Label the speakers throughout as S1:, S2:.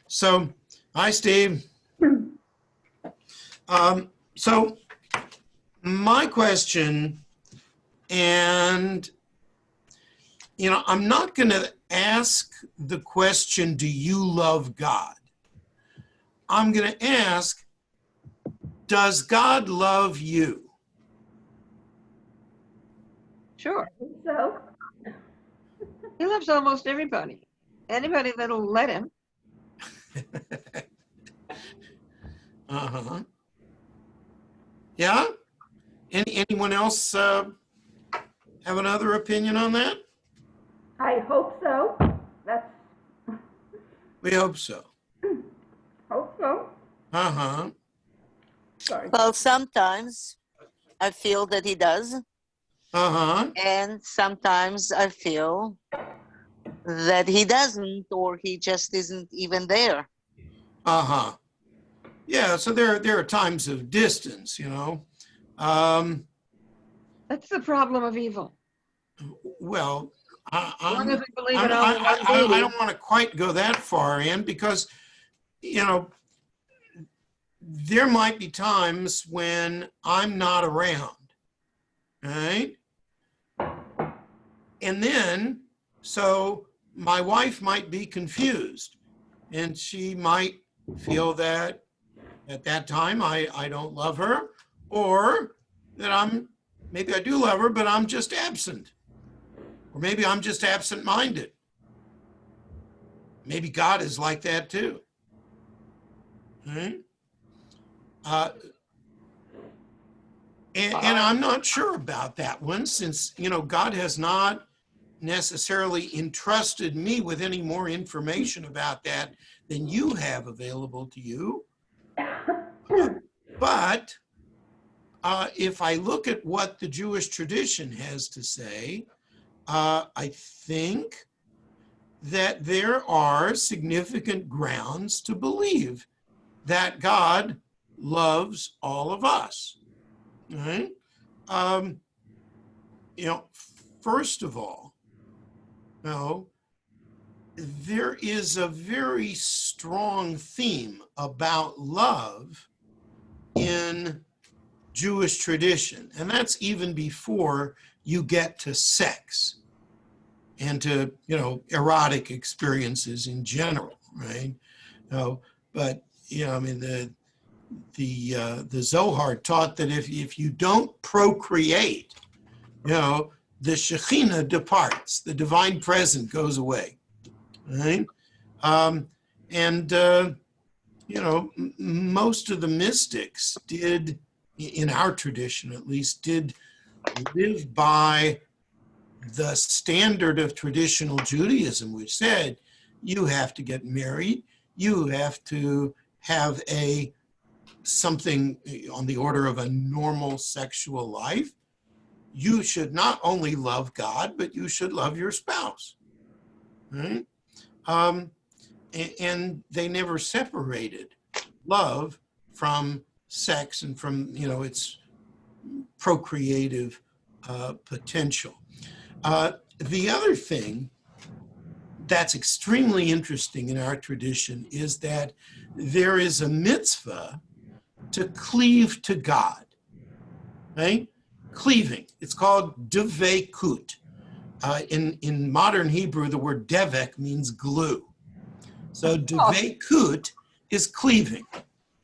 S1: So, hi, Steve. So my question, and, I'm not going to ask the question, do you love God? I'm going to ask, does God love you?
S2: Sure.
S3: So,
S2: He loves almost everybody. Anybody that'll let him.
S1: Uh-huh. Yeah? Anyone else have another opinion on that?
S3: I hope so.
S1: We hope so.
S3: Hope so.
S1: Uh-huh.
S3: Sorry.
S4: Well, sometimes I feel that he does,
S1: Uh-huh.
S4: and sometimes I feel that he doesn't, or he just isn't even there.
S1: Uh-huh. Yeah, so there are times of distance,
S2: That's the problem of evil.
S1: Well,
S2: As long as we believe in
S1: I
S2: only one deity.
S1: don't want to quite go that far in because, there might be times when I'm not around, right? And then, so my wife might be confused and she might feel that at that time I don't love her, or that maybe I do love her, but I'm just absent. Or maybe I'm just absent-minded. Maybe God is like that too. Right? And I'm not sure about that one since, God has not necessarily entrusted me with any more information about that than you have available to you. But if I look at what the Jewish tradition has to say, I think that there are significant grounds to believe that God loves all of us. Right? First of all, there is a very strong theme about love in Jewish tradition, and that's even before you get to sex and to, erotic experiences in general, right? But, the Zohar taught that if you don't procreate, the Shekhinah departs, the divine presence goes away, right? Most of the mystics did, in our tradition at least, did live by the standard of traditional Judaism, which said you have to get married, you have to have something on the order of a normal sexual life. You should not only love God, but you should love your spouse, right? And they never separated love from sex and from, its procreative potential. The other thing that's extremely interesting in our tradition is that there is a mitzvah to cleave to God, right? Cleaving. It's called devekut. In modern Hebrew, the word devek means glue. So devekut is cleaving,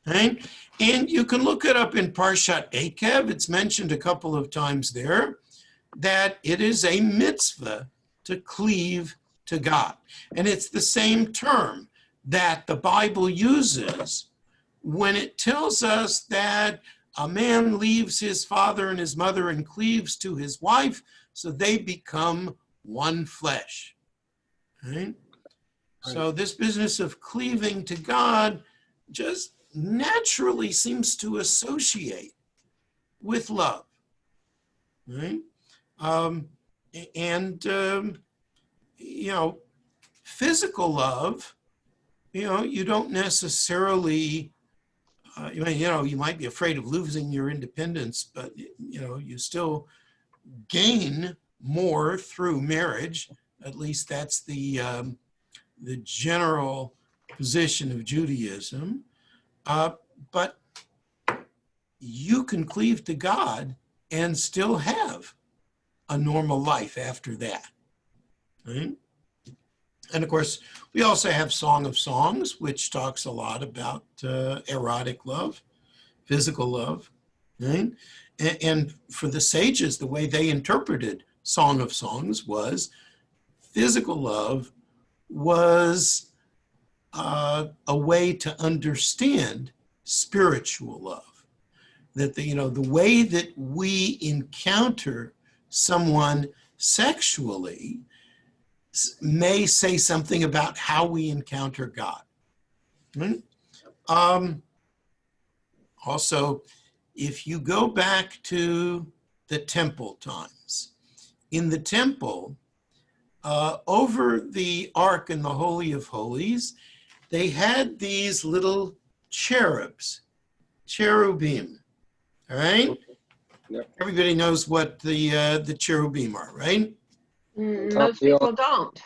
S1: right? And you can look it up in Parshat Ekev. It's mentioned a couple of times there that it is a mitzvah to cleave to God. And it's the same term that the Bible uses when it tells us that a man leaves his father and his mother and cleaves to his wife, so they become one flesh. Right? So this business of cleaving to God just naturally seems to associate with love. Right? Physical love, you don't necessarily, you might be afraid of losing your independence, but, you still gain more through marriage. At least that's the general position of Judaism, but you can cleave to God and still have a normal life after that. Right? And of course, we also have Song of Songs, which talks a lot about erotic love, physical love. Right? And for the sages, the way they interpreted Song of Songs was physical love was a way to understand spiritual love. That the way that we encounter someone sexually may say something about how we encounter God. Right? Also, if you go back to the temple times, in the temple, over the Ark in the Holy of Holies, they had these little cherubim, all right?
S5: Yep.
S1: Everybody knows what the cherubim are, right?
S2: Most people don't.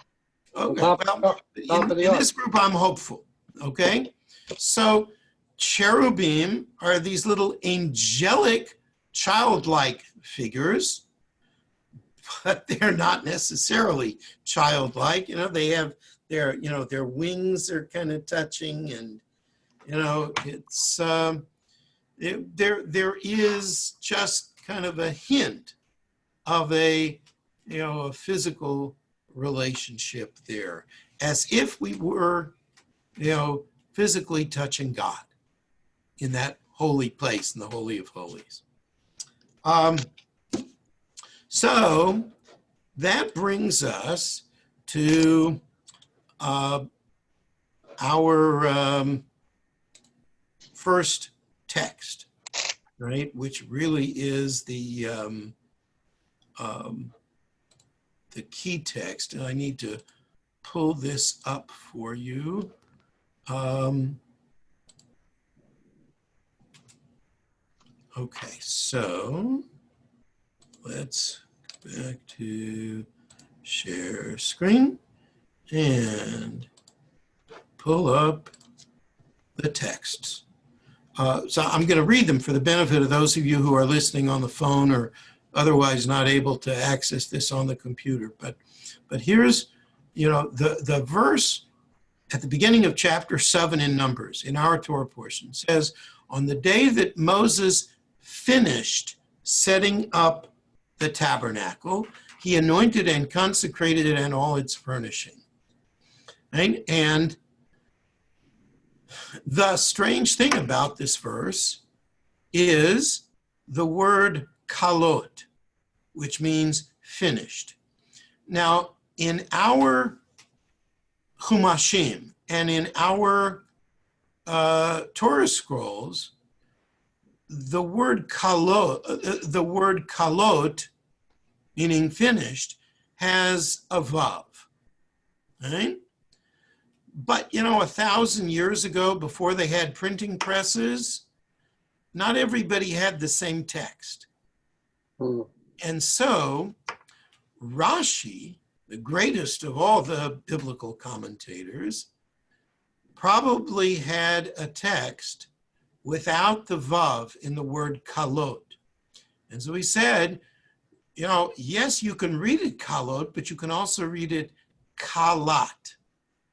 S1: Okay,
S5: Top
S1: well,
S5: of the
S1: in
S5: ark.
S1: this group, I'm hopeful, okay? So cherubim are these little angelic, childlike figures, but they're not necessarily childlike. They have their wings are kind of touching, and it's there is just kind of a hint of a physical relationship there, as if we were physically touching God in that holy place, in the Holy of Holies. So that brings us to our first text, right? Which really is the key text. And I need to pull this up for you. Okay, so let's go back to share screen and pull up the texts. So I'm going to read them for the benefit of those of you who are listening on the phone or otherwise not able to access this on the computer. But here's, the verse at the beginning of chapter 7 in Numbers, in our Torah portion, says, on the day that Moses finished setting up the tabernacle, he anointed and consecrated it and all its furnishing. Right? And the strange thing about this verse is the word kalot, which means finished. Now, in our Chumashim and in our Torah scrolls, the word kalot, meaning finished, has a vav, right? But 1,000 years ago, before they had printing presses, not everybody had the same text. And so Rashi, the greatest of all the biblical commentators, probably had a text without the vav in the word kalot. And so he said, yes, you can read it kalot, but you can also read it kalat,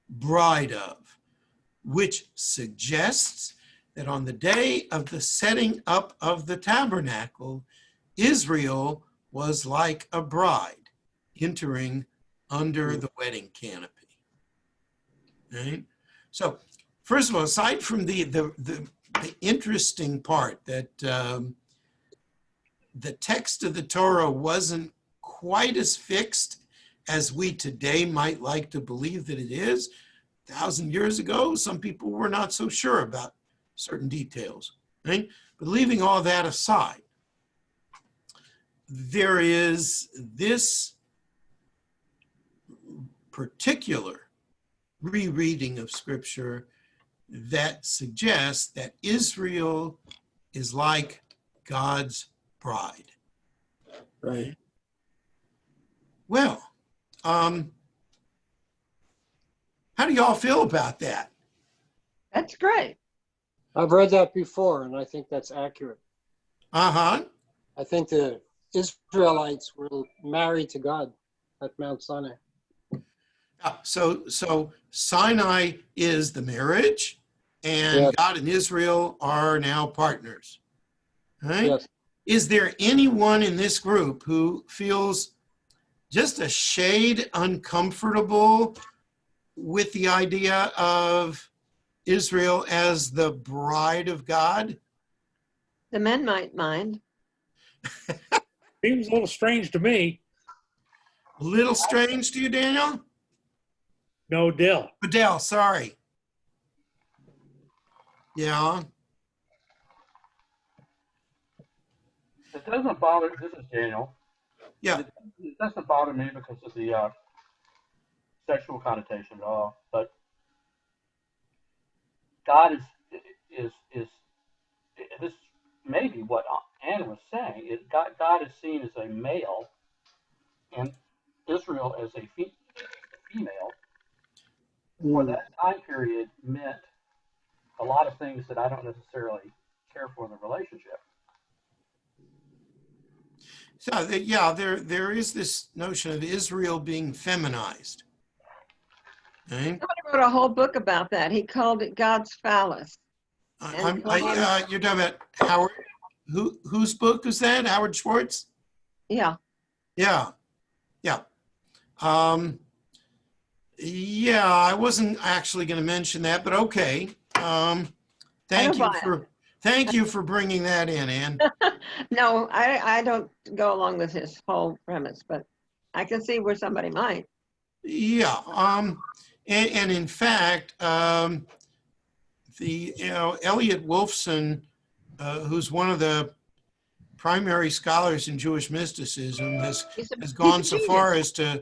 S1: bride of, which suggests that on the day of the setting up of the tabernacle, Israel was like a bride entering under the wedding canopy. Right? So, first of all, aside from the interesting part that the text of the Torah wasn't quite as fixed as we today might like to believe that it is. 1,000 years ago, some people were not so sure about certain details. Right? But leaving all that aside, there is this particular rereading of Scripture that suggests that Israel is like God's bride.
S5: Right.
S1: Well, how do y'all feel about that?
S2: That's great.
S5: I've read that before, and I think that's accurate.
S1: Uh-huh.
S5: I think the Israelites were married to God at Mount Sinai.
S1: So Sinai is the marriage, and
S5: Yes.
S1: God and Israel are now partners. Right?
S5: Yes.
S1: Is there anyone in this group who feels just a shade uncomfortable with the idea of Israel as the bride of God?
S2: The men might mind.
S6: Seems a little strange to me.
S1: A little strange to you, Daniel?
S6: No, Dell.
S1: Adele, sorry. Yeah.
S7: It doesn't bother. This is Daniel.
S1: Yeah.
S7: It doesn't bother me because of the sexual connotation at all. But God is this may be what Anna was saying. Is God is seen as a male and Israel as a female. For that time period meant a lot of things that I don't necessarily care for in the relationship.
S1: So yeah, there is this notion of Israel being feminized. Right?
S2: Somebody wrote a whole book about that. He called it God's phallus.
S1: You're talking about Howard. Whose book is that? Howard Schwartz?
S2: Yeah.
S1: Yeah. Yeah. Yeah, I wasn't actually going to mention that, but okay. Thank you for bringing that in, Ann.
S2: No, I don't go along with his whole premise, but I can see where somebody might.
S1: Yeah. And in fact, Elliot Wolfson, who's one of the primary scholars in Jewish mysticism, has gone so far as to,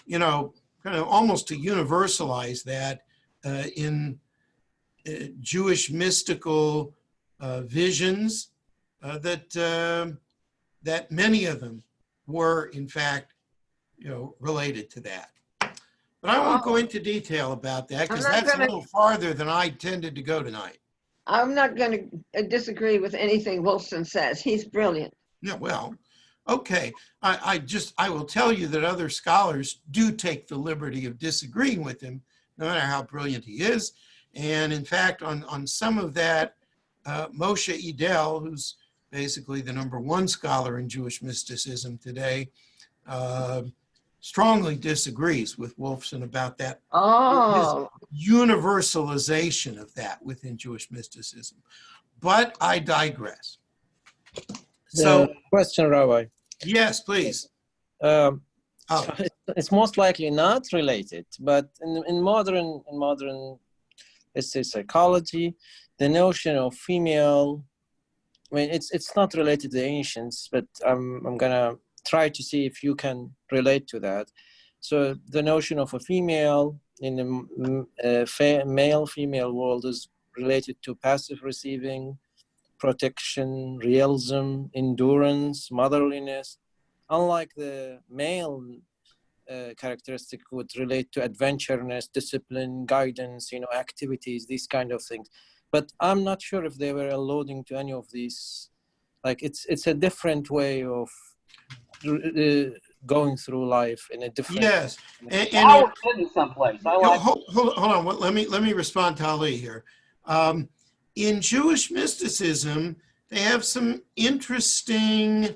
S1: kind of almost to universalize that in Jewish mystical visions, that many of them were, in fact, related to that. But I won't go into detail about that because that's a little farther than I intended to go tonight.
S2: I'm not going to disagree with anything Wolfson says. He's brilliant.
S1: Yeah, well, okay. I will tell you that other scholars do take the liberty of disagreeing with him, no matter how brilliant he is. And in fact, on some of that, Moshe Idel, who's basically the #1 scholar in Jewish mysticism today, strongly disagrees with Wolfson about that.
S2: Oh.
S1: Universalization of that within Jewish mysticism. But I digress. So,
S8: question, Rabbi.
S1: Yes, please.
S8: It's most likely not related, but in modern, let's say, psychology, the notion of female, I mean, it's not related to the ancients, but I'm gonna try to see if you can relate to that. So the notion of a female in the male-female world is related to passive receiving, protection, realism, endurance, motherliness. Unlike the male characteristic would relate to adventureness, discipline, guidance, activities, these kind of things. But I'm not sure if they were alluding to any of these. Like it's a different way of going through life in a different.
S1: Yes, and
S7: I was getting someplace.
S1: hold on. Let me respond to Ali here. In Jewish mysticism, they have some interesting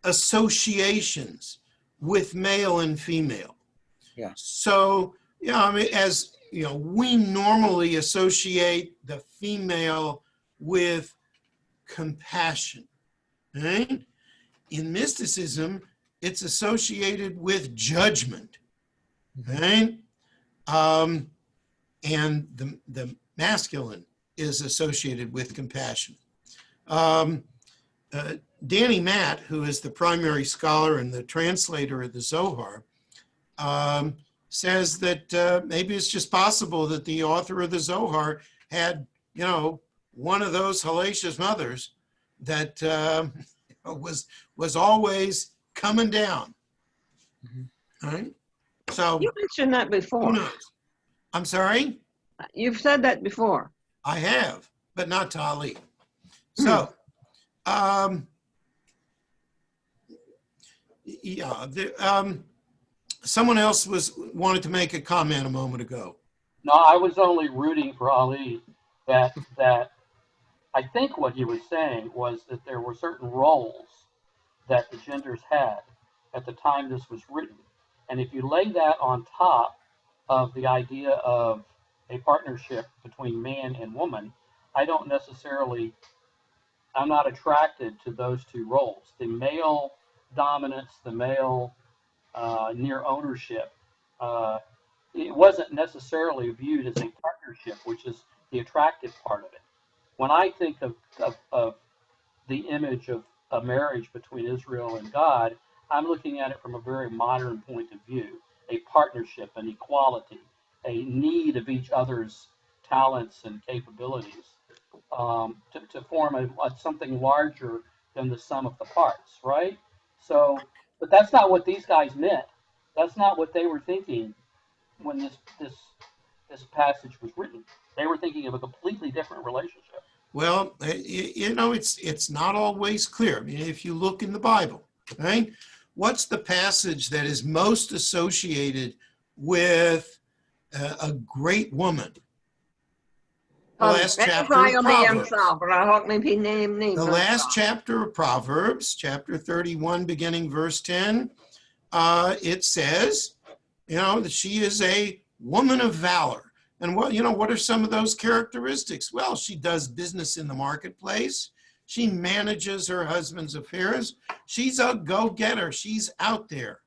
S1: associations with male and female.
S8: Yeah.
S1: So, I mean, as we normally associate the female with compassion, right? In mysticism, it's associated with judgment, right? And the masculine is associated with compassion. Danny Matt, who is the primary scholar and the translator of the Zohar, says that maybe it's just possible that the author of the Zohar had, one of those hellacious mothers that was always coming down. All right. So
S2: You mentioned that before.
S1: who knows? I'm sorry?
S2: You've said that before.
S1: I have, but not to Ali. So, yeah, someone else wanted to make a comment a moment ago.
S7: No, I was only rooting for Ali. That I think what he was saying was that there were certain roles that the genders had at the time this was written, and if you lay that on top of the idea of a partnership between man and woman, I don't necessarily. I'm not attracted to those two roles. The male dominance, the male near ownership, uh, it wasn't necessarily viewed as a partnership, which is the attractive part of it. When I think of the image of a marriage between Israel and God, I'm looking at it from a very modern point of view, a partnership, an equality, a need of each other's talents and capabilities to form something larger than the sum of the parts, right? So, but that's not what these guys meant. That's not what they were thinking when this passage was written. They were thinking of a completely different relationship.
S1: Well, it's not always clear. I mean, if you look in the Bible, right? What's the passage that is most associated with a great woman? The last chapter of Proverbs. The last chapter of Proverbs, chapter 31, beginning verse 10, it says, that she is a woman of valor. And what are some of those characteristics? Well, she does business in the marketplace. She manages her husband's affairs. She's a go-getter. She's out there.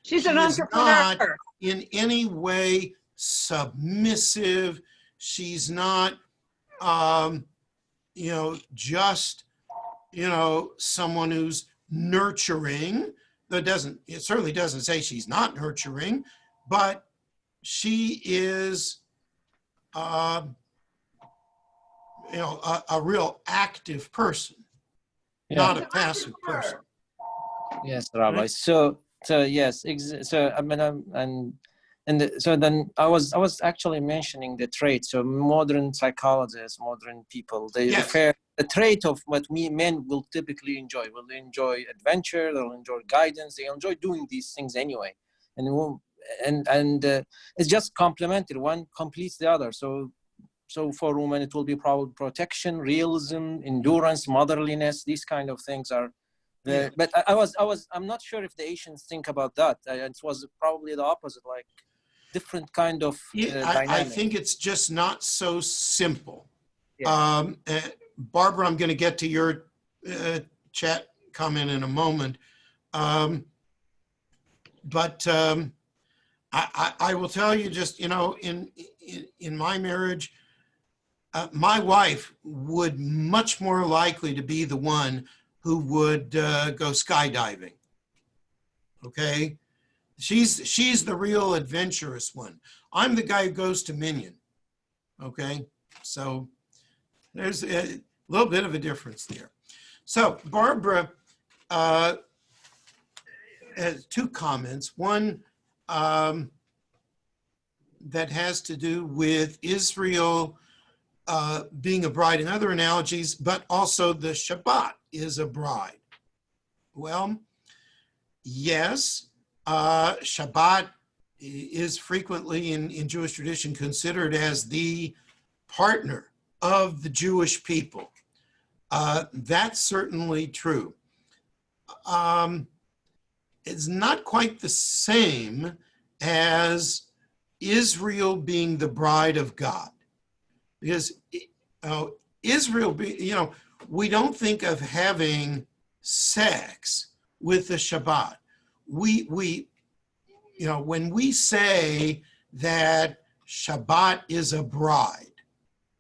S2: She's an
S1: She is not
S2: entrepreneur.
S1: in any way submissive. She's not, just, someone who's nurturing. It certainly doesn't say she's not nurturing, but she is, a real active person, not a passive person.
S8: Yes, Rabbi.
S1: Right?
S8: So yes, so I mean, so then I was actually mentioning the trait. So modern psychologists, modern people, they
S1: Yes.
S8: refer the trait of what men will typically enjoy. Will they enjoy adventure? They'll enjoy guidance. They enjoy doing these things anyway, and it's just complementary. One completes the other. So for women, it will be probably protection, realism, endurance, motherliness. These kind of things are.
S1: Yeah.
S8: But I'm not sure if the Asians think about that. It was probably the opposite, like different kind of
S1: I
S8: dynamic.
S1: think it's just not so simple.
S8: Yeah.
S1: Barbara, I'm going to get to your chat comment in a moment. But I will tell you just, in my marriage, my wife would much more likely to be the one who would go skydiving. Okay? She's the real adventurous one. I'm the guy who goes to Minion. Okay? So there's a little bit of a difference there. So Barbara has two comments. One that has to do with Israel being a bride and other analogies, but also the Shabbat is a bride. Well, yes, Shabbat is frequently in Jewish tradition considered as the partner of the Jewish people. That's certainly true. It's not quite the same as Israel being the bride of God. Because Israel, we don't think of having sex with the Shabbat. We when we say that Shabbat is a bride,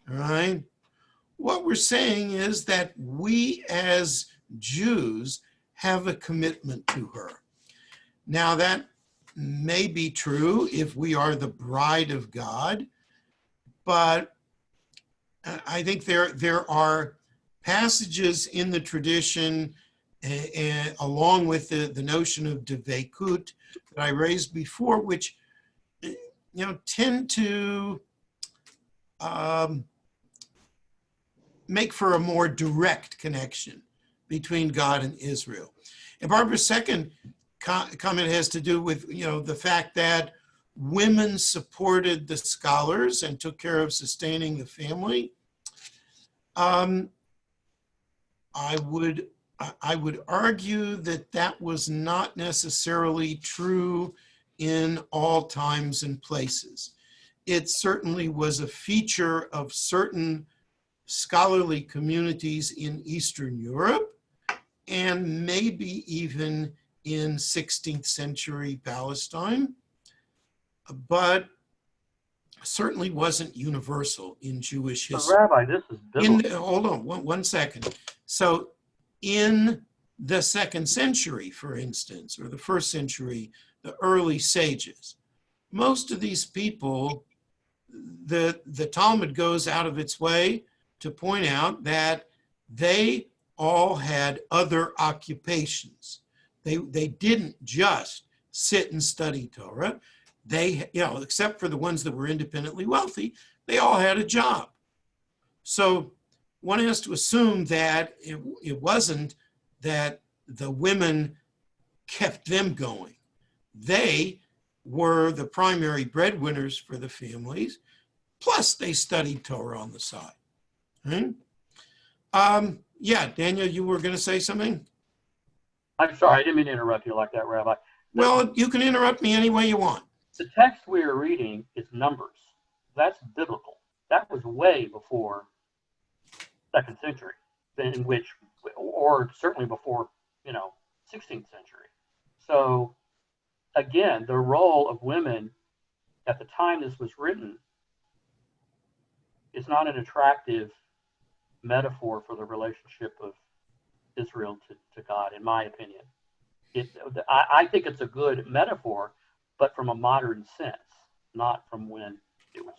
S1: all right, what we're saying is that we as Jews have a commitment to her. Now that may be true if we are the bride of God, but I think there are passages in the tradition, along with the notion of devekut that I raised before, which tend to make for a more direct connection between God and Israel. And Barbara's second comment has to do with, the fact that women supported the scholars and took care of sustaining the family. I would argue that that was not necessarily true in all times and places. It certainly was a feature of certain scholarly communities in Eastern Europe, and maybe even in 16th century Palestine, but certainly wasn't universal in Jewish
S7: So,
S1: history.
S7: Rabbi, this is biblical.
S1: Hold on one second. So in the 2nd century, for instance, or the 1st century, the early sages, most of these people, the Talmud goes out of its way to point out that they all had other occupations. They didn't just sit and study Torah. They, except for the ones that were independently wealthy, they all had a job. So one has to assume that it wasn't that the women kept them going. They were the primary breadwinners for the families, plus they studied Torah on the side. Right? Yeah, Daniel, you were going to say something?
S7: I'm sorry, I didn't mean to interrupt you like that, Rabbi.
S1: Well, you can interrupt me any way you want.
S7: The text we are reading is Numbers. That's biblical. That was way before 2nd century, in which, or certainly before, 16th century. So again, the role of women at the time this was written is not an attractive metaphor for the relationship of Israel to God, in my opinion. I think it's a good metaphor, but from a modern sense, not from when it was.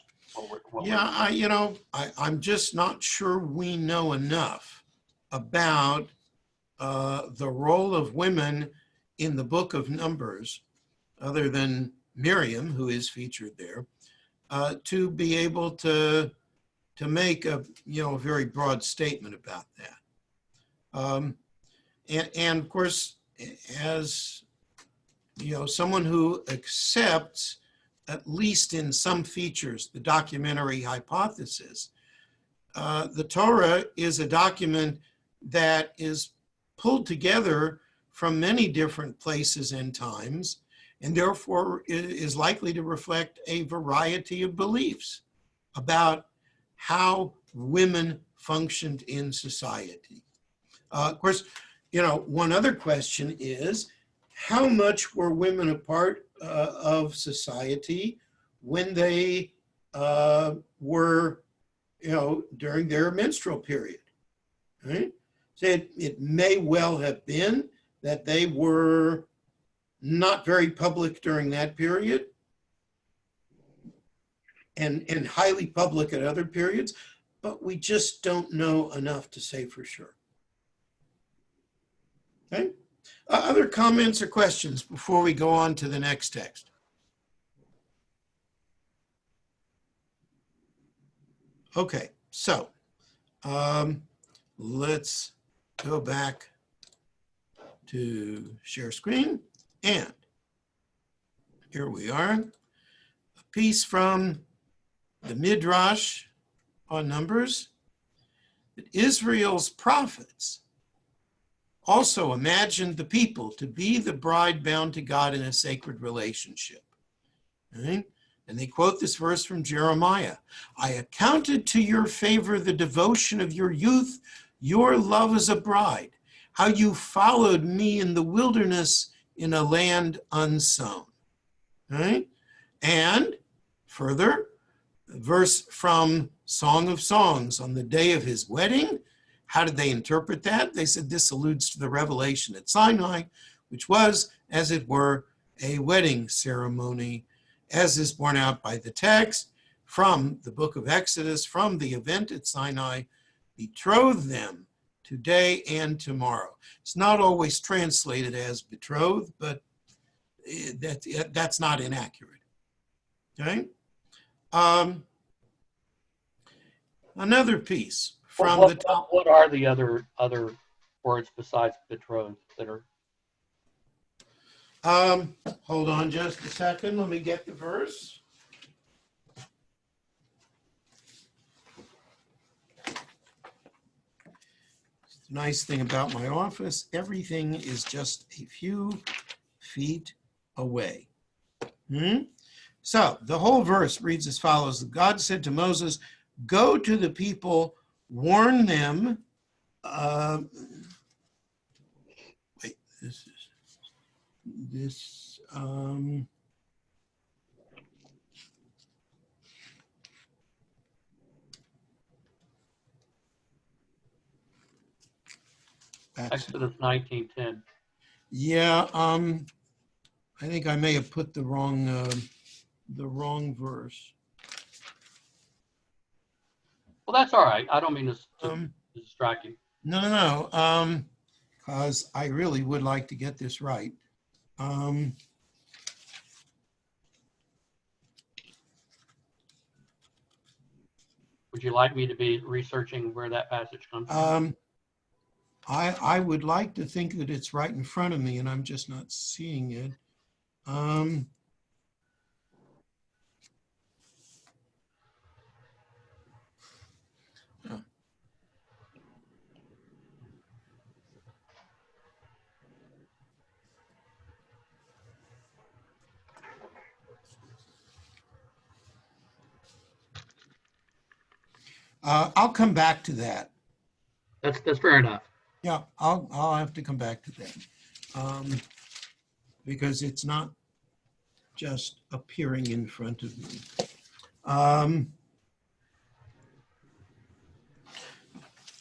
S1: I'm just not sure we know enough about the role of women in the book of Numbers, other than Miriam, who is featured there, to be able to make a very broad statement about that. And of course, as someone who accepts, at least in some features, the documentary hypothesis, the Torah is a document that is pulled together from many different places and times, and therefore is likely to reflect a variety of beliefs about how women functioned in society. Of course, one other question is, how much were women a part of society when they were, during their menstrual period, right? So it may well have been that they were not very public during that period and highly public at other periods, but we just don't know enough to say for sure. Okay? Other comments or questions before we go on to the next text? Okay, so let's go back to share screen, and here we are, a piece from the Midrash on Numbers, that Israel's prophets also imagined the people to be the bride bound to God in a sacred relationship. Right? And they quote this verse from Jeremiah. I accounted to your favor the devotion of your youth, your love as a bride, how you followed me in the wilderness in a land unsown. Right? And further, a verse from Song of Songs, on the day of his wedding. How did they interpret that? They said this alludes to the revelation at Sinai, which was, as it were, a wedding ceremony, as is borne out by the text from the book of Exodus, from the event at Sinai, betroth them today and tomorrow. It's not always translated as betrothed, but that's not inaccurate. Okay? Another piece from
S7: What,
S1: the top.
S7: what are the other words besides betrothed that are?
S1: Hold on just a second. Let me get the verse. The nice thing about my office, everything is just a few feet away. So the whole verse reads as follows. God said to Moses, go to the people, warn them. Wait,
S7: Exodus 19:10.
S1: Yeah, I think I may have put the wrong verse.
S7: Well, that's all right. I don't mean to distract you.
S1: No, because I really would like to get this right.
S7: Would you like me to be researching where that passage comes from?
S1: I would like to think that it's right in front of me, and I'm just not seeing it. I'll come back to that.
S7: That's fair enough.
S1: Yeah, I'll have to come back to that because it's not just appearing in front of me. All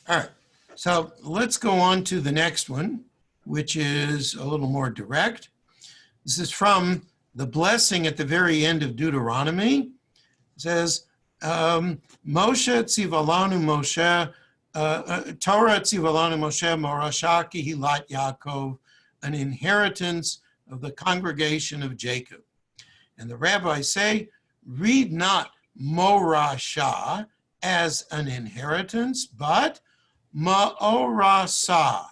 S1: right, so let's go on to the next one, which is a little more direct. This is from the blessing at the very end of Deuteronomy. It says, Moshe tzivalanu Moshe, Torah tzivalanu Moshe morasha kihilat Yaakov, an inheritance of the congregation of Jacob. And the rabbis say, read not morasha as an inheritance, but ma'orasa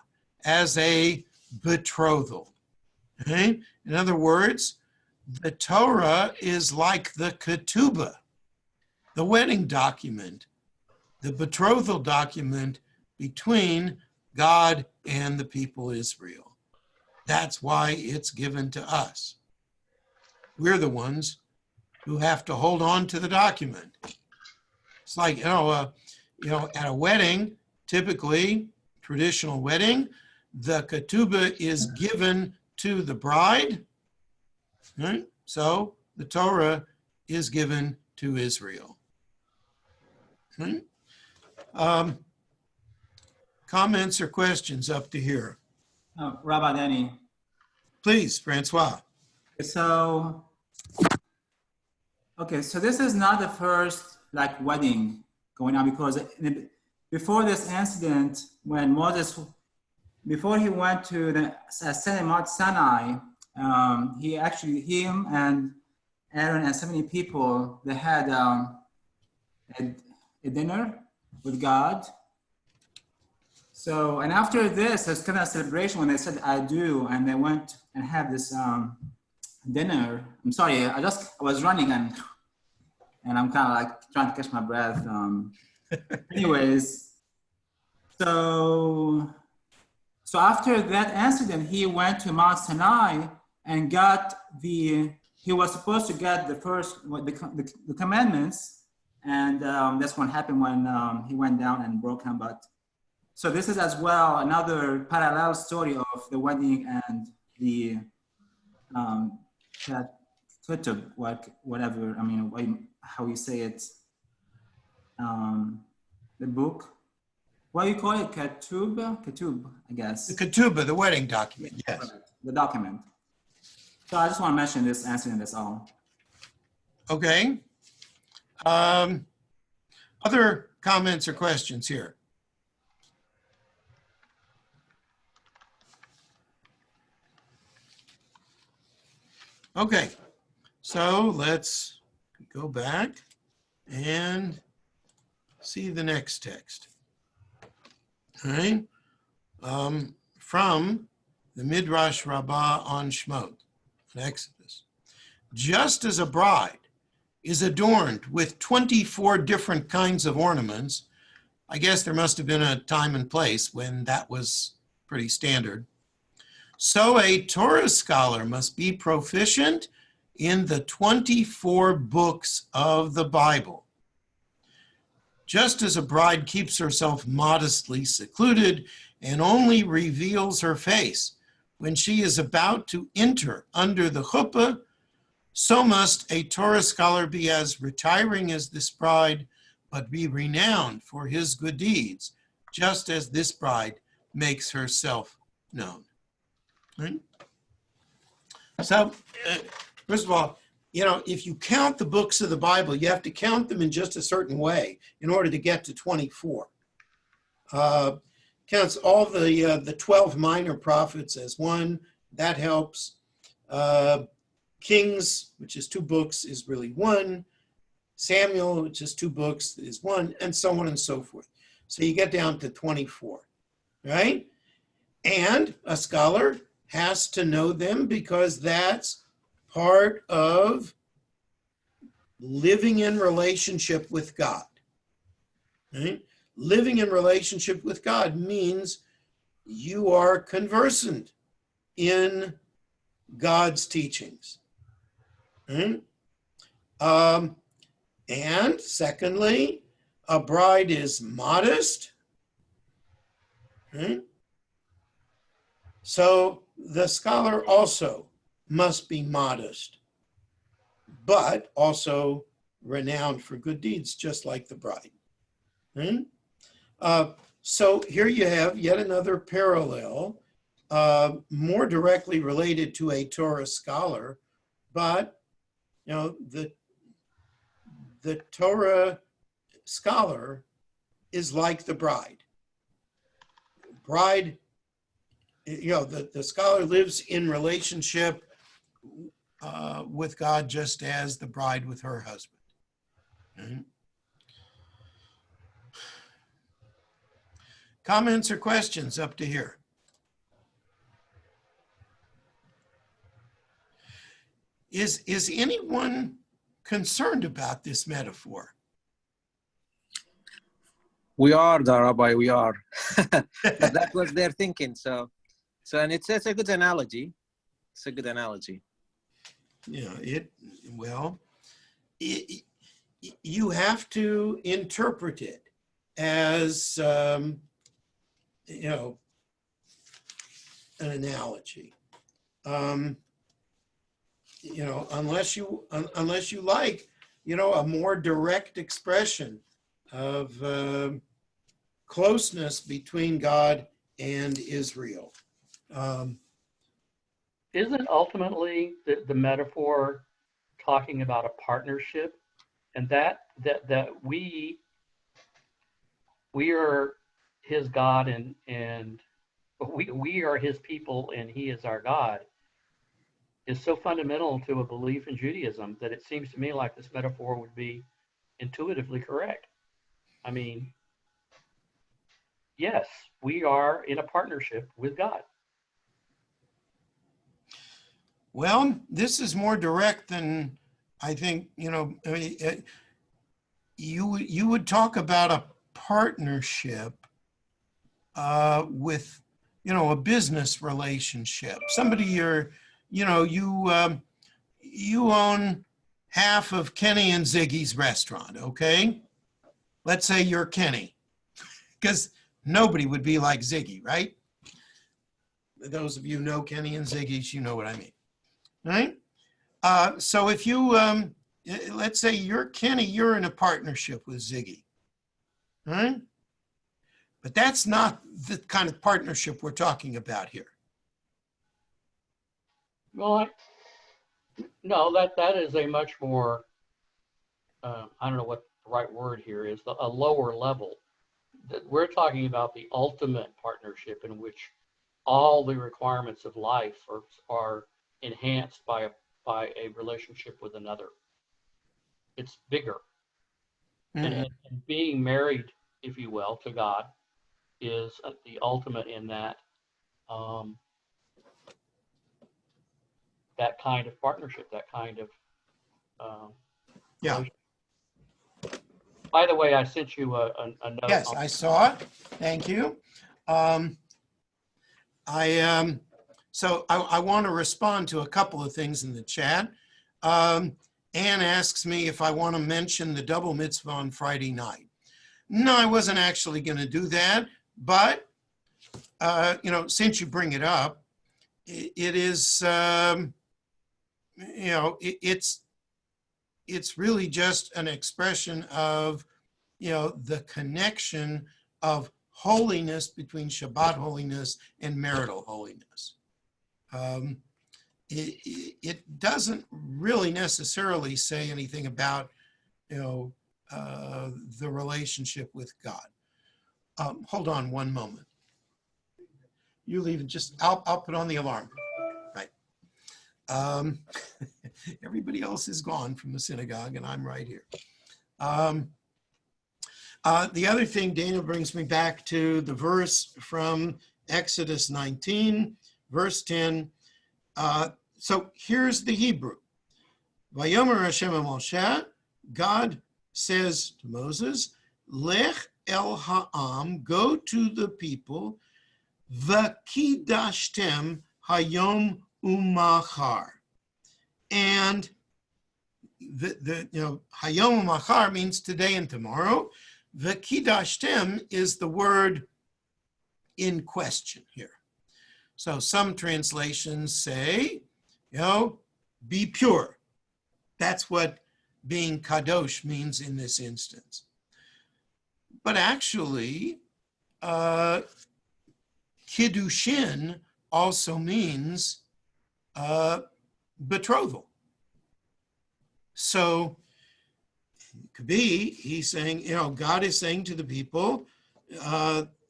S1: as a betrothal. Okay? In other words, the Torah is like the ketubah, the wedding document, the betrothal document between God and the people Israel. That's why it's given to us. We're the ones who have to hold on to the document. It's like, at a wedding, typically, traditional wedding, the ketubah is given to the bride. Right? So the Torah is given to Israel. Right? Comments or questions up to here?
S9: Rabbi Danny.
S1: Please, Francois.
S9: So this is not the first wedding going on, because before this incident, when Moses, before he went to the ascended Mount Sinai, him and Aaron and 70 people, they had a dinner with God. So, and after this, there's kind of a celebration when they said, I do, and they went and had this dinner. I'm sorry, I was running and I'm kind of trying to catch my breath. Anyways, so after that incident, he went to Mount Sinai and he was supposed to get the commandments, and that's what happened when he went down and broke them. So this is as well another parallel story of the wedding and the ketub, whatever, how you say it, the book. What do you call it? Ketub, I guess.
S1: The ketubah, the wedding document, yes.
S9: Right. The document. So I just want to mention this incident, that's all.
S1: Okay. Other comments or questions here? Okay, so let's go back and see the next text. All right. From the Midrash Rabbah on Shemot, in Exodus. Just as a bride is adorned with 24 different kinds of ornaments, I guess there must have been a time and place when that was pretty standard. So a Torah scholar must be proficient in the 24 books of the Bible. Just as a bride keeps herself modestly secluded and only reveals her face when she is about to enter under the chuppah, so must a Torah scholar be as retiring as this bride, but be renowned for his good deeds, just as this bride makes herself known. Right? So, first of all, if you count the books of the Bible, you have to count them in just a certain way in order to get to 24. Counts all the 12 minor prophets as one. That helps. Kings, which is 2 books, is really 1. Samuel, which is 2 books, is 1, and so on and so forth. So you get down to 24, right? And a scholar has to know them because that's part of living in relationship with God. Right? Living in relationship with God means you are conversant in God's teachings. Right? And secondly, a bride is modest. Right? So the scholar also must be modest, but also renowned for good deeds, just like the bride. Right? So here you have yet another parallel, more directly related to a Torah scholar, but the Torah scholar is like the bride. Bride, the scholar lives in relationship with God just as the bride with her husband. Right? Comments or questions up to here? Is anyone concerned about this metaphor?
S8: We are, the Rabbi, we are. But that was their thinking. So and it's a good analogy. It's a good analogy.
S1: Yeah, you have to interpret it as, an analogy. Unless you like, a more direct expression of closeness between God and Israel.
S7: Isn't ultimately the metaphor talking about a partnership, and that we are his God and we are his people and he is our God, is so fundamental to a belief in Judaism that it seems to me like this metaphor would be intuitively correct. I mean, yes, we are in a partnership with God.
S1: Well, this is more direct than I think, you would talk about a partnership with, a business relationship. Somebody you own half of Kenny and Ziggy's restaurant, okay? Let's say you're Kenny, because nobody would be like Ziggy, right? Those of you who know Kenny and Ziggy's, you know what I mean. Right? So if you, let's say you're Kenny, you're in a partnership with Ziggy. Right? But that's not the kind of partnership we're talking about here.
S7: Well, no, that is a much more, I don't know what the right word here is, a lower level. We're talking about the ultimate partnership in which all the requirements of life are enhanced by a relationship with another. It's bigger. and being married, if you will, to God is the ultimate in that that kind of partnership, that kind of
S1: Yeah.
S7: relationship. By the way, I sent you a note.
S1: Yes, I saw it. Thank you. So I want to respond to a couple of things in the chat. Anne asks me if I want to mention the double mitzvah on Friday night. No, I wasn't actually going to do that, but since you bring it up, it is, it's really just an expression of, the connection of holiness between Shabbat holiness and marital holiness. It doesn't really necessarily say anything about, the relationship with God. Hold on one moment. You leave it, I'll put on the alarm. Right. Everybody else is gone from the synagogue and I'm right here. The other thing, Daniel brings me back to the verse from Exodus 19, verse 10. So here's the Hebrew. Vayomer Hashem Moshe, God says to Moses, Lech el ha'am, go to the people, v'kidashtem hayom umachar. And hayom umachar means today and tomorrow. V'kidashtem is the word in question here. So some translations say, be pure. That's what being kadosh means in this instance. But actually, kiddushin also means betrothal. So it could be, he's saying, God is saying to the people,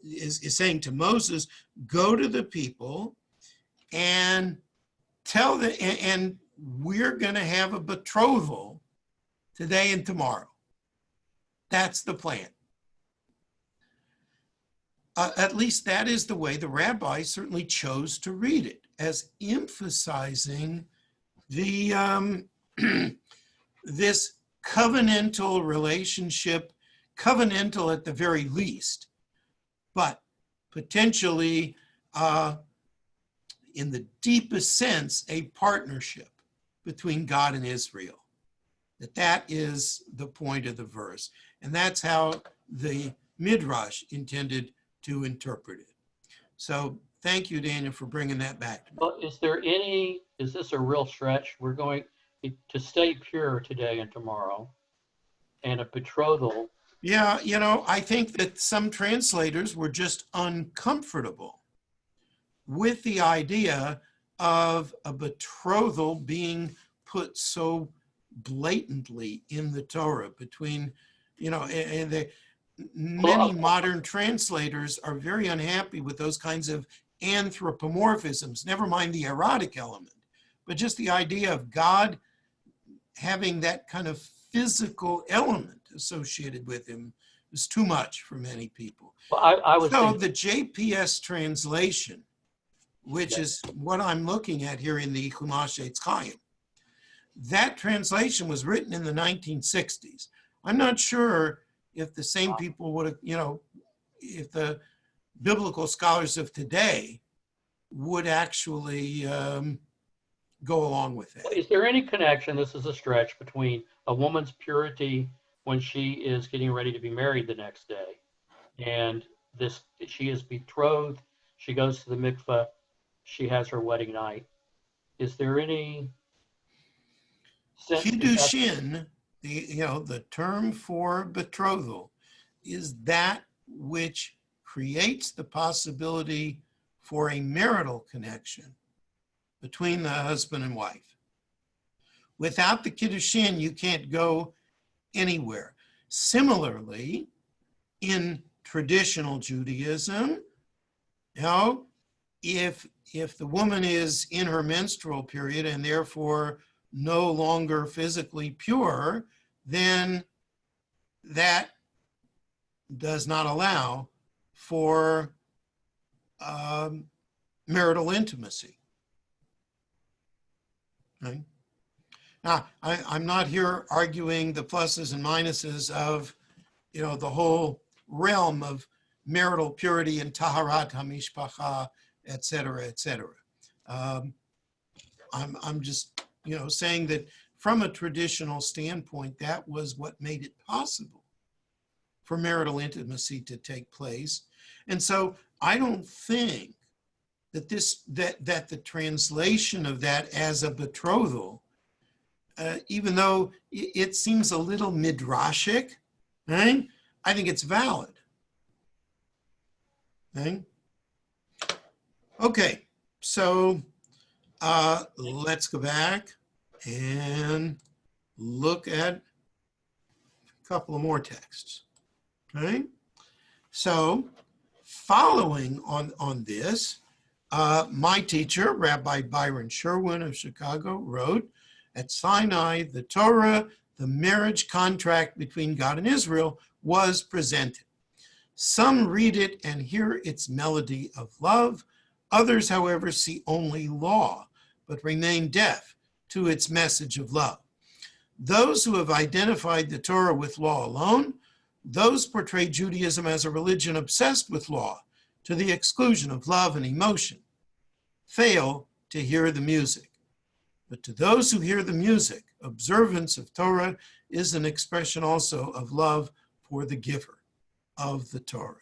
S1: is saying to Moses, go to the people and tell them, and we're going to have a betrothal today and tomorrow. That's the plan. At least that is the way the rabbi certainly chose to read it, as emphasizing the this covenantal relationship, covenantal at the very least, but potentially in the deepest sense, a partnership between God and Israel. That is the point of the verse. And that's how the Midrash intended to interpret it. So thank you, Daniel, for bringing that back to me.
S7: Well, is this a real stretch? We're going to stay pure today and tomorrow, and a betrothal.
S1: Yeah, I think that some translators were just uncomfortable with the idea of a betrothal being put so blatantly in the Torah between, and many modern translators are very unhappy with those kinds of anthropomorphisms, never mind the erotic element, but just the idea of God having that kind of physical element associated with him is too much for many people.
S7: Well, I would
S1: so
S7: think
S1: the JPS translation, which
S7: yes.
S1: is what I'm looking at here in the Chumash Eitz Chaim, that translation was written in the 1960s. I'm not sure if the same people would have, if the biblical scholars of today would actually go along with it.
S7: Is there any connection, this is a stretch, between a woman's purity when she is getting ready to be married the next day and she is betrothed, she goes to the mikveh, she has her wedding night? Is there any sense?
S1: Kiddushin, the term for betrothal, is that which creates the possibility for a marital connection between the husband and wife. Without the kiddushin, you can't go anywhere. Similarly, in traditional Judaism, if the woman is in her menstrual period and therefore no longer physically pure, then that does not allow for marital intimacy. Right? Now, I'm not here arguing the pluses and minuses of, the whole realm of marital purity and taharat hamishpacha, et cetera, et cetera. I'm just, saying that from a traditional standpoint, that was what made it possible for marital intimacy to take place. And so I don't think that that the translation of that as a betrothal, even though it seems a little midrashic, right? I think it's valid. Right? Okay, so let's go back and look at a couple of more texts. Okay, so following on this, my teacher, Rabbi Byron Sherwin of Chicago, wrote, at Sinai, the Torah, the marriage contract between God and Israel, was presented. Some read it and hear its melody of love. Others, however, see only law, but remain deaf to its message of love. Those who have identified the Torah with law alone, those portray Judaism as a religion obsessed with law, to the exclusion of love and emotion, fail to hear the music. But to those who hear the music, observance of Torah is an expression also of love for the giver of the Torah.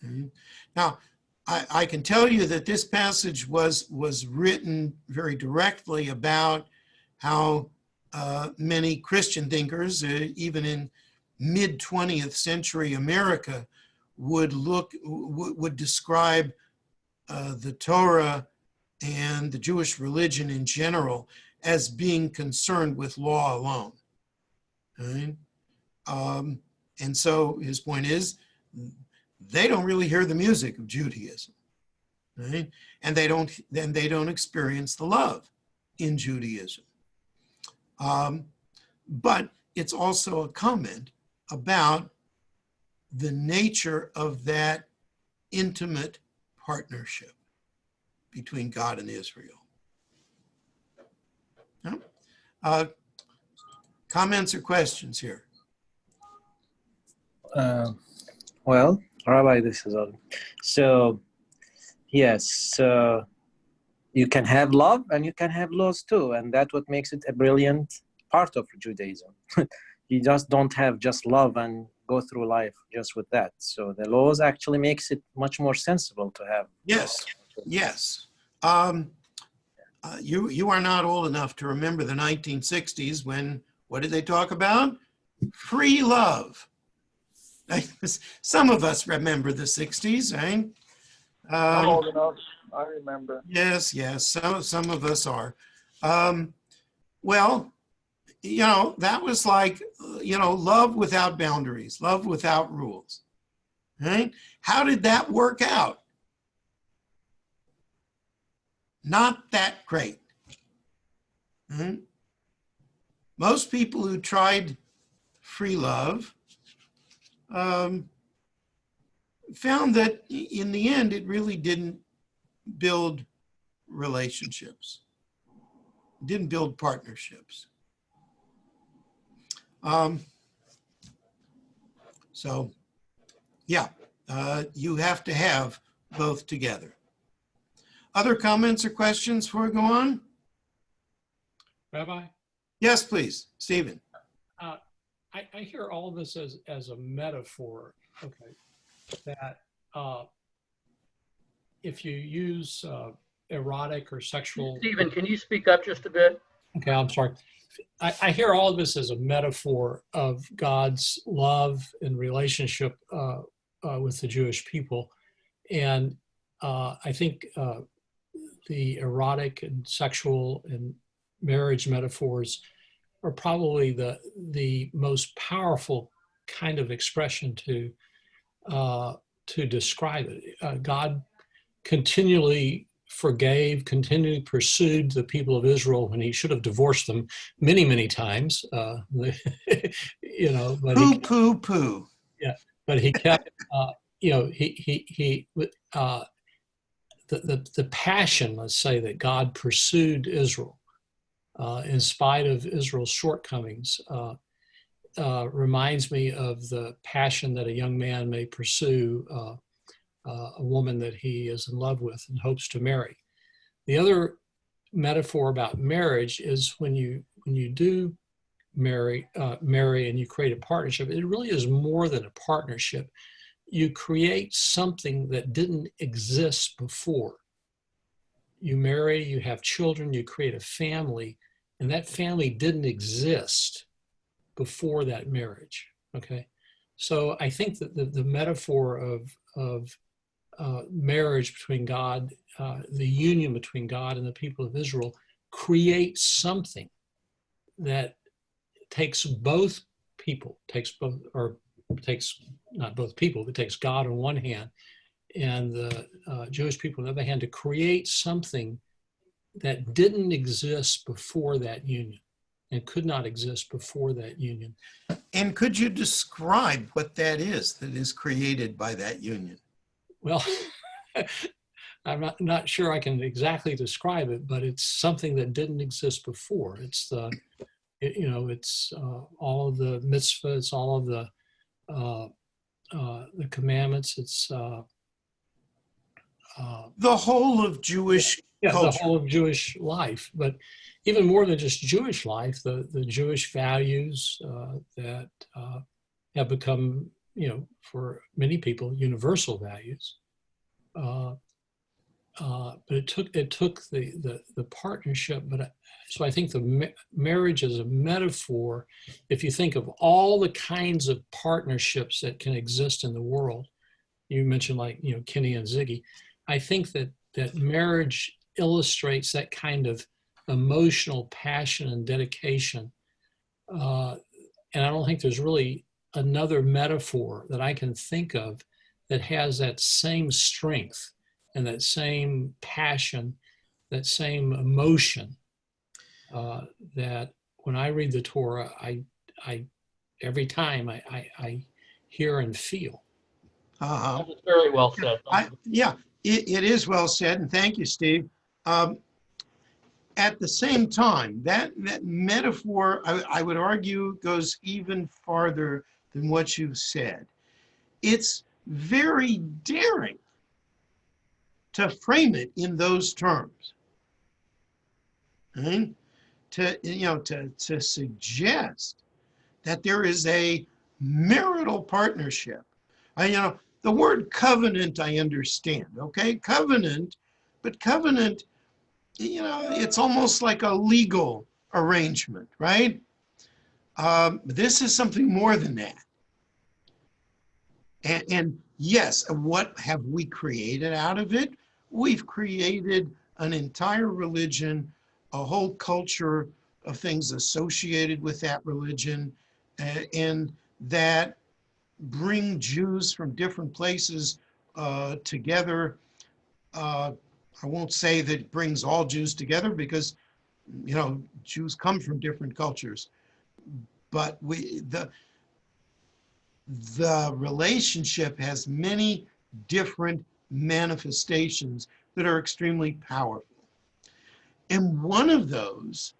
S1: Okay. Now, I can tell you that this passage was written very directly about how many Christian thinkers, even in mid-20th century America, would describe the Torah and the Jewish religion in general as being concerned with law alone. Right? And so his point is, they don't really hear the music of Judaism, right? And they don't experience the love in Judaism. But it's also a comment about the nature of that intimate partnership between God and Israel. Yeah? Comments or questions here?
S8: Well, Rabbi, this is all. So, yes, you can have love and you can have laws too, and that's what makes it a brilliant part of Judaism. You just don't have just love and go through life just with that. So the laws actually makes it much more sensible to have.
S1: Yes, yes. You are not old enough to remember the 1960s when, what did they talk about? Free love. Some of us remember the 60s, right?
S10: I'm old enough. I remember.
S1: Yes, some of us are. Well, that was like, love without boundaries, love without rules, right? How did that work out? Not that great. Right? Most people who tried free love found that in the end, it really didn't build relationships, didn't build partnerships. So, yeah, you have to have both together. Other comments or questions before we go on?
S6: Rabbi?
S1: Yes, please, Stephen.
S6: I hear all this as a metaphor, okay, that if you use erotic or sexual...
S7: Stephen, can you speak up just a bit?
S6: Okay, I'm sorry. I hear all of this as a metaphor of God's love and relationship with the Jewish people. And I think the erotic and sexual and marriage metaphors are probably the most powerful kind of expression to describe it. God continually forgave, continually pursued the people of Israel when he should have divorced them many, many times. you know, but
S1: Poo, poo, poo.
S6: yeah, but he kept, you know, the passion, let's say, that God pursued Israel in spite of Israel's shortcomings reminds me of the passion that a young man may pursue a woman that he is in love with and hopes to marry. The other metaphor about marriage is when you do marry and you create a partnership, it really is more than a partnership. You create something that didn't exist before. You marry, you have children, you create a family, and that family didn't exist before that marriage. Okay, so I think that the metaphor of marriage between God, the union between God and the people of Israel, creates something that takes both people, takes not both people, but takes God on one hand and the Jewish people on the other hand, to create something that didn't exist before that union and could not exist before that union.
S1: And could you describe what that is created by that union?
S6: Well, I'm not sure I can exactly describe it, but it's something that didn't exist before. It's it's all of the mitzvah, it's all of the commandments. It's
S1: the whole of Jewish culture.
S6: The whole of Jewish life, but even more than just Jewish life, the Jewish values that have become, for many people, universal values. But it took the partnership. But so I think the marriage is a metaphor. If you think of all the kinds of partnerships that can exist in the world, you mentioned Kenny and Ziggy. I think that marriage illustrates that kind of emotional passion and dedication. And I don't think there's really another metaphor that I can think of that has that same strength and that same passion, that same emotion, that when I read the Torah, I every time I hear and feel.
S7: That was very well said.
S1: It is well said, and thank you, Steve. At the same time, that metaphor, I would argue, goes even farther than what you've said. It's very daring to frame it in those terms. Right? To suggest that there is a marital partnership. The word covenant, I understand, okay? Covenant, but covenant, it's almost like a legal arrangement, right? This is something more than that. And yes, what have we created out of it? We've created an entire religion, a whole culture of things associated with that religion, and that bring Jews from different places together. I won't say that it brings all Jews together because, Jews come from different cultures. But the relationship has many different manifestations that are extremely powerful. And one of those,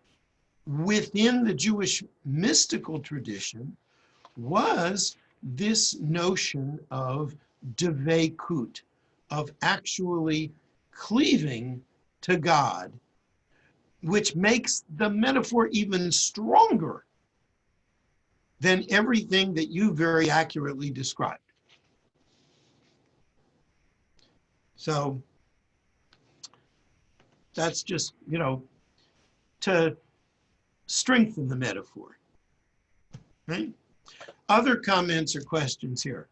S1: within the Jewish mystical tradition, was this notion of devekut, of actually cleaving to God, which makes the metaphor even stronger than everything that you very accurately described. So that's just, to strengthen the metaphor, right? Other comments or questions here?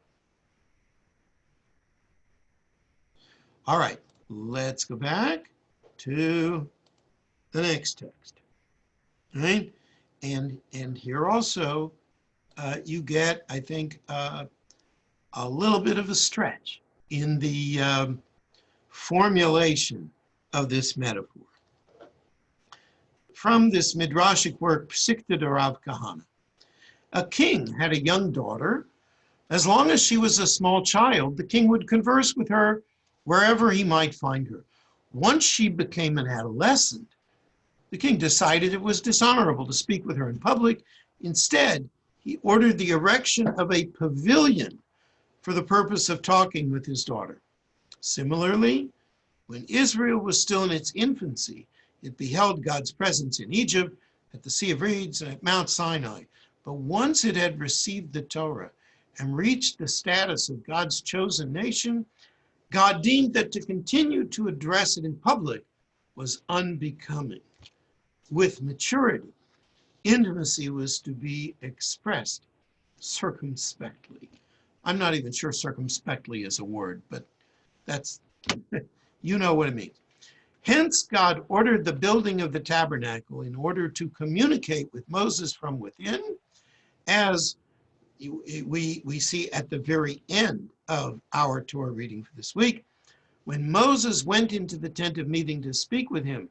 S1: All right, let's go back to the next text, right? And here also, you get, I think, a little bit of a stretch in the formulation of this metaphor. From this midrashic work, Psikta de Rav Kahana. a king had a young daughter, as long as she was a small child, the king would converse with her wherever he might find her. Once she became an adolescent, the king decided it was dishonorable to speak with her in public. Instead, he ordered the erection of a pavilion for the purpose of talking with his daughter. Similarly, when Israel was still in its infancy, it beheld God's presence in Egypt, at the Sea of Reeds, and at Mount Sinai. But once it had received the Torah and reached the status of God's chosen nation, God deemed that to continue to address it in public was unbecoming. With maturity, intimacy was to be expressed circumspectly. I'm not even sure circumspectly is a word, but that's, you know what it means. Hence, God ordered the building of the tabernacle in order to communicate with Moses from within, as we see at the very end of our Torah reading for this week. When Moses went into the tent of meeting to speak with him,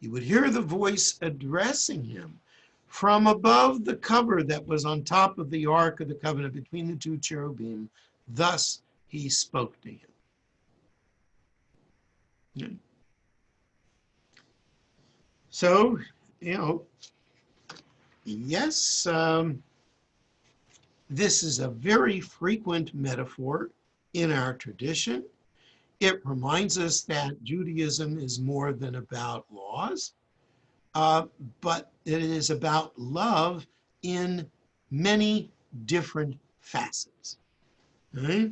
S1: he would hear the voice addressing him from above the cover that was on top of the Ark of the Covenant between the two cherubim. Thus he spoke to him. Yeah. So, yes, this is a very frequent metaphor in our tradition. It reminds us that Judaism is more than about laws, but it is about love in many different facets. Right?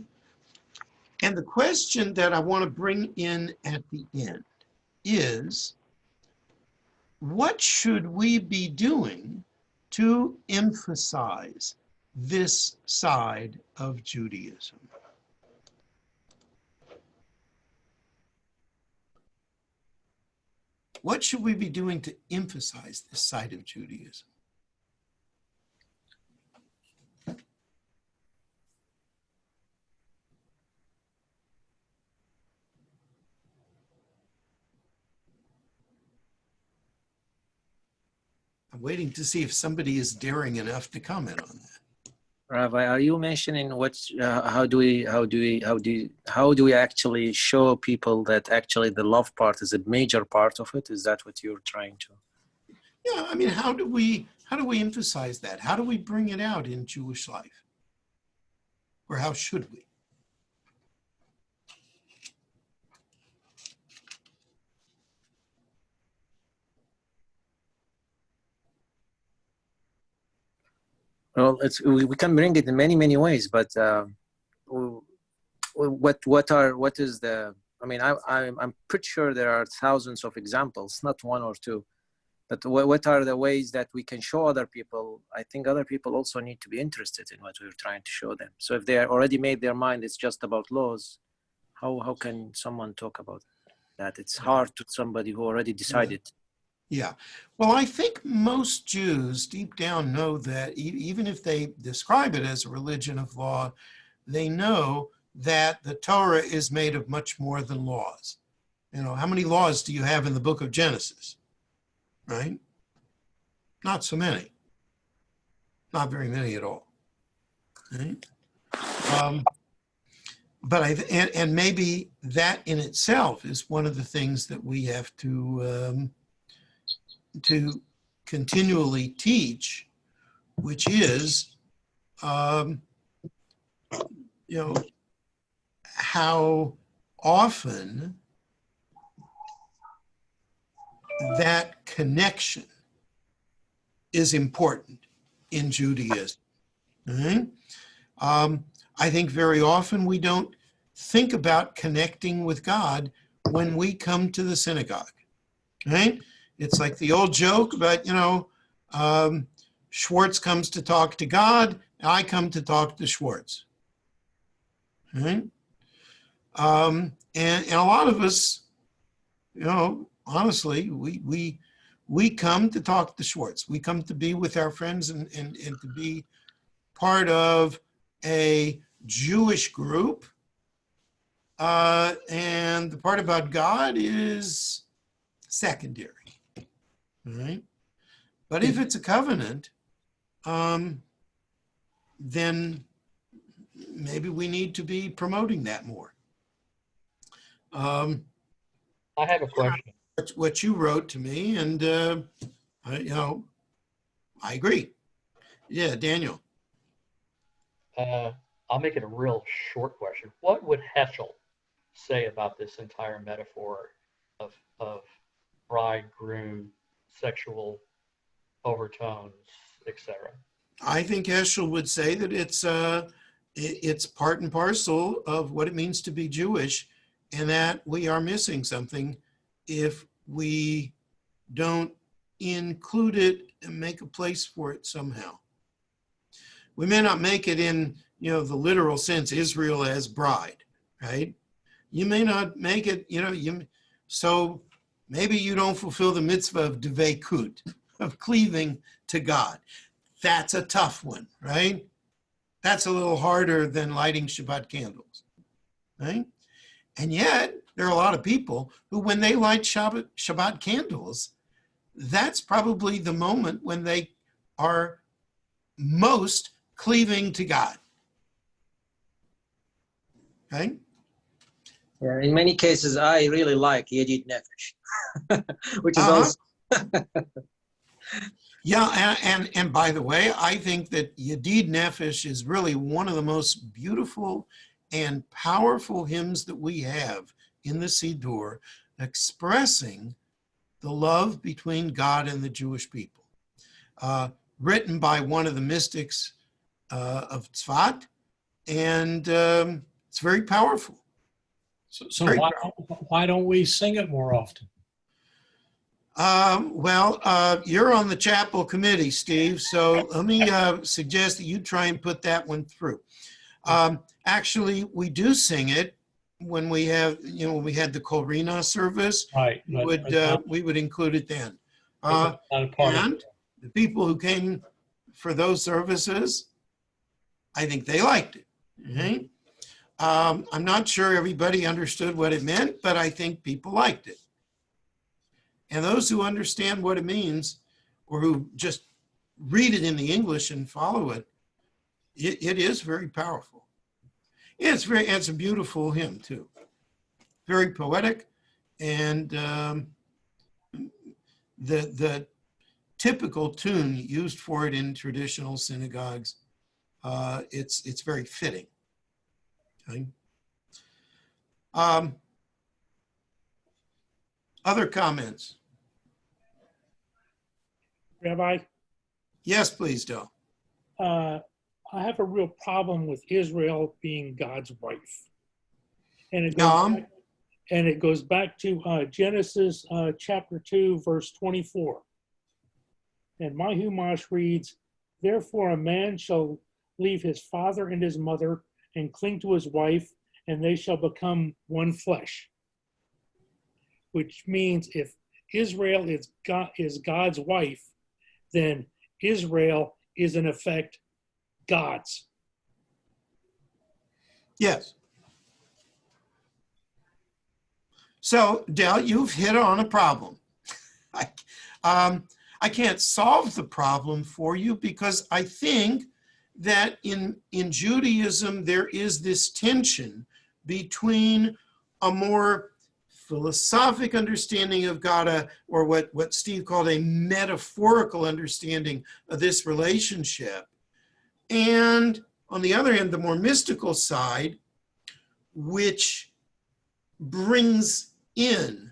S1: And the question that I want to bring in at the end is, what should we be doing to emphasize this side of Judaism? What should we be doing to emphasize this side of Judaism? I'm waiting to see if somebody is daring enough to comment on that.
S8: Rabbi, are you mentioning how do we actually show people that actually the love part is a major part of it? Is that what you're trying to?
S1: Yeah, I mean, how do we emphasize that? How do we bring it out in Jewish life? Or how should we?
S8: Well, we can bring it in many ways, but what is the? I mean, I'm pretty sure there are thousands of examples, not one or two. But what are the ways that we can show other people? I think other people also need to be interested in what we're trying to show them. So if they already made their mind, it's just about laws. How can someone talk about that? It's hard to somebody who already decided.
S1: Yeah. Well, I think most Jews deep down know that even if they describe it as a religion of law, they know that the Torah is made of much more than laws. How many laws do you have in the book of Genesis? Right? Not so many. Not very many at all. Right? But and maybe that in itself is one of the things that we have to continually teach, which is, how often that connection is important in Judaism. Right? I think very often we don't think about connecting with God when we come to the synagogue. Right? It's like the old joke about, Schwartz comes to talk to God, I come to talk to Schwartz. Right? And a lot of us, honestly, we come to talk to Schwartz. We come to be with our friends and to be part of a Jewish group. And the part about God is secondary. Right? But if it's a covenant, then maybe we need to be promoting that more.
S7: I have a question.
S1: What you wrote to me, and I agree. Yeah, Daniel.
S7: I'll make it a real short question. What would Heschel say about this entire metaphor of bridegroom, sexual overtones, etc.?
S1: I think Heschel would say that it's part and parcel of what it means to be Jewish, and that we are missing something if we don't include it and make a place for it somehow. We may not make it in, the literal sense, Israel as bride, right? You may not make it, so maybe you don't fulfill the mitzvah of devekut, of cleaving to God. That's a tough one, right? That's a little harder than lighting Shabbat candles, right? And yet, there are a lot of people who, when they light Shabbat candles, that's probably the moment when they are most cleaving to God. Okay?
S8: Yeah, in many cases, I really like Yedid Nefesh, which is also.
S1: Yeah, and by the way, I think that Yedid Nefesh is really one of the most beautiful and powerful hymns that we have in the Siddur, expressing the love between God and the Jewish people. Written by one of the mystics of Tzfat, and it's very powerful.
S6: So why don't we sing it more often?
S1: You're on the chapel committee, Steve, so let me suggest that you try and put that one through. Actually, we do sing it when we have, when we had the Korina service.
S6: Right.
S1: We would include it then. And the people who came for those services, I think they liked it. Okay? I'm not sure everybody understood what it meant, but I think people liked it. And those who understand what it means, or who just read it in the English and follow it, it is very powerful. It's a beautiful hymn too. Very poetic, and the typical tune used for it in traditional synagogues, it's very fitting. Okay. Other comments?
S11: Rabbi?
S1: Yes, please, Del.
S11: I have a real problem with Israel being God's wife. And it goes back to Genesis chapter 2, verse 24. And my Humash reads, "Therefore a man shall leave his father and his mother and cling to his wife, and they shall become one flesh." Which means if Israel is God's wife, then Israel is in effect God's.
S1: Yes. So, Del, you've hit on a problem. I can't solve the problem for you, because I think that in Judaism there is this tension between a more philosophic understanding of God, or what Steve called a metaphorical understanding of this relationship, and on the other hand, the more mystical side, which brings in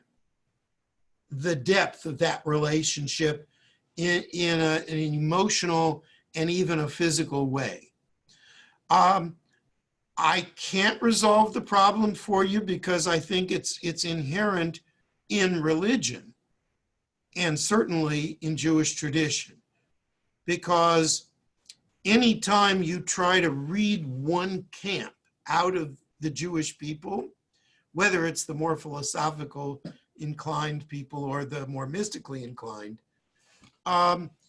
S1: the depth of that relationship in an emotional and even a physical way. I can't resolve the problem for you, because I think it's inherent in religion, and certainly in Jewish tradition. Because anytime you try to read one camp out of the Jewish people, whether it's the more philosophical inclined people or the more mystically inclined,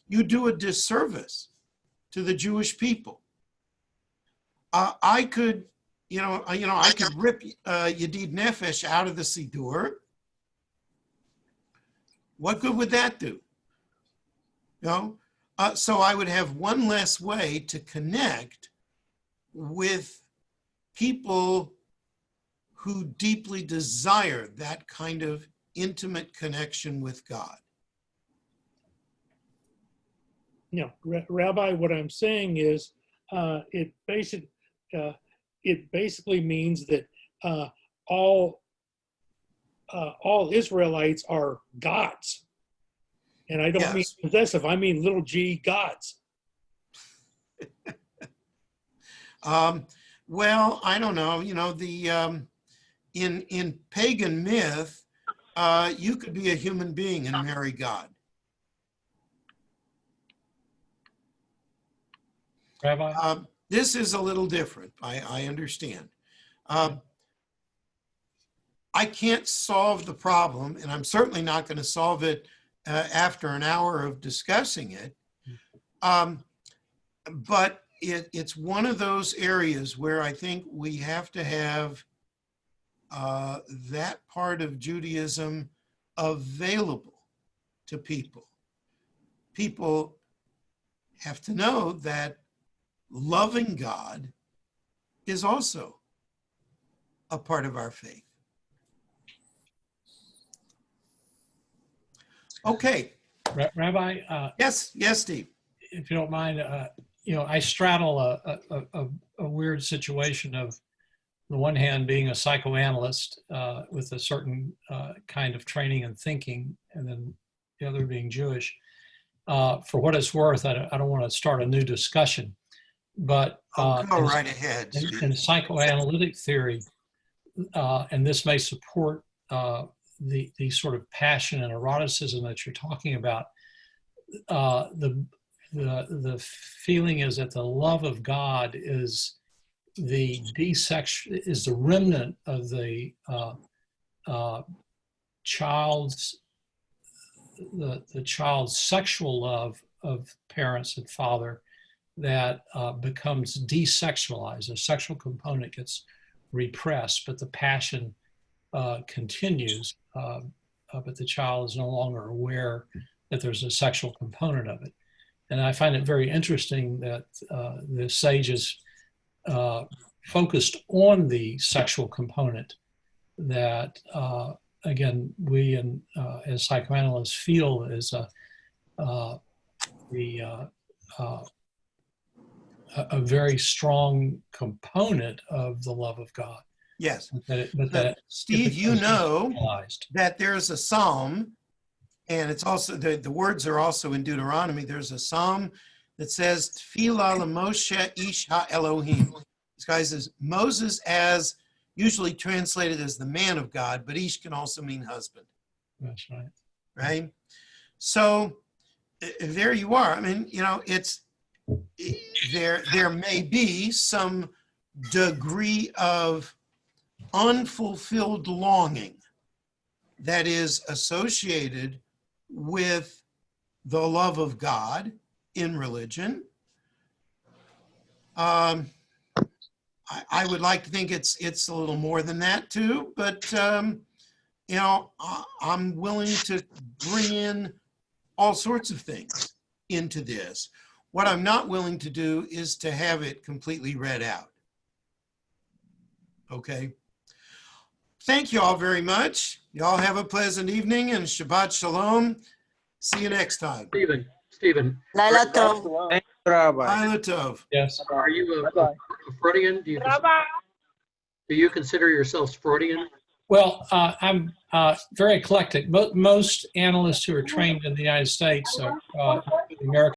S1: you do a disservice to the Jewish people. I could rip Yedid Nefesh out of the Siddur. What good would that do? So I would have one less way to connect with people who deeply desire that kind of intimate connection with God.
S11: Rabbi, what I'm saying is it basically means that all Israelites are gods. And I don't mean possessive, I mean little g gods.
S1: Well, I don't know, in pagan myth, you could be a human being and marry God.
S6: Rabbi?
S1: This is a little different, I understand. I can't solve the problem, and I'm certainly not going to solve it after an hour of discussing it. But it's one of those areas where I think we have to have that part of Judaism available to people. People have to know that loving God is also a part of our faith. Okay.
S6: Rabbi?
S1: Yes, Steve.
S6: If you don't mind, I straddle a weird situation of, on the one hand, being a psychoanalyst with a certain kind of training and thinking, and then the other being Jewish. For what it's worth, I don't want to start a new discussion, but
S1: go right ahead.
S6: In psychoanalytic theory, and this may support the sort of passion and eroticism that you're talking about, the feeling is that the love of God is the remnant of the child's sexual love of parents and father that becomes desexualized. The sexual component gets repressed, but the passion continues, but the child is no longer aware that there's a sexual component of it. And I find it very interesting that the sages focused on the sexual component that, again, we as psychoanalysts feel is a very strong component of the love of God.
S1: Yes.
S6: But
S1: Steve, you know that there's a psalm, and it's also, the words are also in Deuteronomy. There's a psalm that says, Tfilah l'Moshe ish ha-Elohim. This guy says, Moses, as usually translated as the man of God, but ish can also mean husband.
S6: That's right.
S1: Right? So there you are. I mean, it's, there may be some degree of unfulfilled longing that is associated with the love of God in religion. I would like to think it's a little more than that too, but I'm willing to bring in all sorts of things into this. What I'm not willing to do is to have it completely read out. Okay. Thank you all very much. You all have a pleasant evening and Shabbat Shalom. See you next time.
S7: Stephen.
S4: Laila Tov.
S8: Thank you, Rabbi.
S1: Laila Tov.
S6: Yes.
S7: Are you a Freudian? Do you consider yourselves Freudian?
S6: Well, I'm very eclectic. Most analysts who are trained in the United States, American